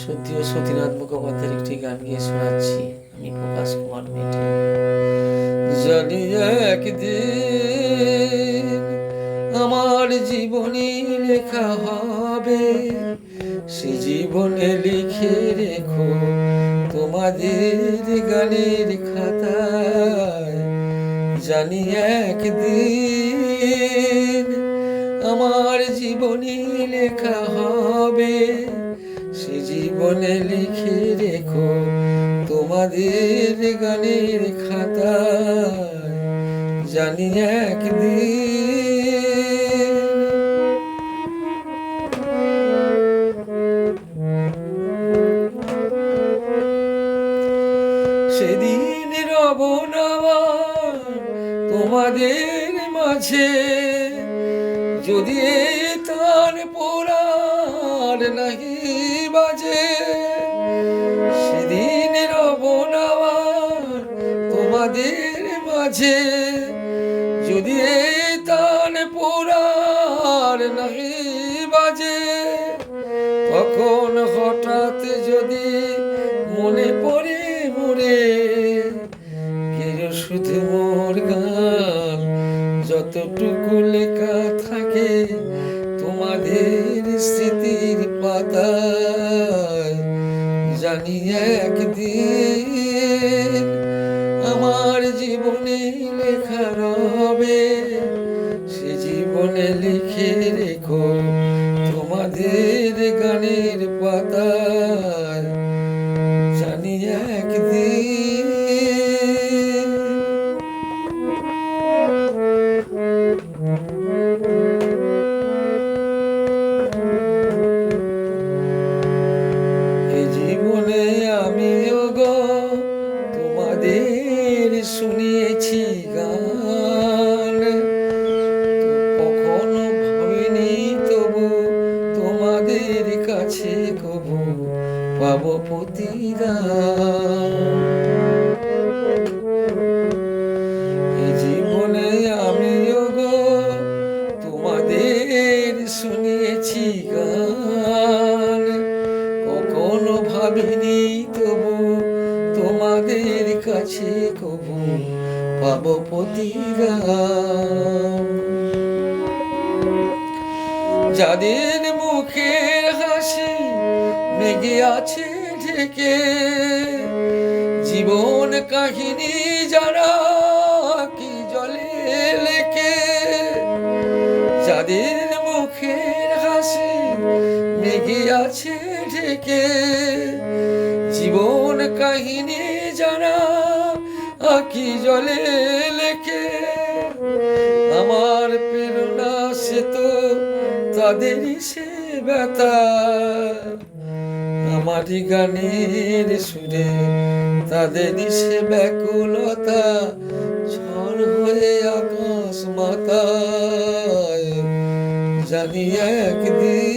সত্যি ও সতীনাথ মুখোপাধ্যায়ের একটি গান গিয়ে শোনাচ্ছি আমি, প্রকাশ কুমার মেটে। জানি একদিন আমার জীবনী লেখা হবে, সে জীবনে লিখে রেখো তোমাদের গানের খাতায়। জানি একদিন আমার জীবনী লেখা হবে, সে জীবনে লিখে রেখো তোমাদের গানের খাতায়। জানি একদিন সেদিন রব না তোমাদের মাঝে, যদি তার পোড়ার নাহি বাজে। সেদিন রব না তোমাদের মাঝে, যদি তার পোড়ার নাহি বাজে। তখন হঠাৎ যদি মনে পড়ে মোরে শুধু মোর গান, যতটুকু লেখা থাকে তোমাদের স্মৃতির পাতায়। জানি একদিন আমার জীবনে লেখা রবে, সে জীবনে লিখে রেখো তোমাদের গানের পাতায়। জানি একদিন এই জীবনে আমিও গো তোমাদের শুনিয়েছি গান, কখনো ভাবিনি তবু তোমাদের কাছে কবু পাবো প্রতিদান। এই জীবনে আমিও গো তোমাদের শুনিয়েছি গান, কখনো ভাবিনি তবু তোমাদের কাছে কবু পাবো প্রতিদান। যাদের মুখের হাসি মেঘে আছে ঢেকে, জীবন কাহিনী যারা কি জলে লেখে। যাদের মুখের হাসি মেঘে আছে ঢেকে, জীবন কাহিনী যারা কি জলে লেখে। আমার প্রেরণা সে তো তাদেরই সে ব্যথা, আমারই গানের সুরে তাদেরই সে ব্যাকুলতা। ঝড় হয়ে আকাশ মাথায় জানি একদিন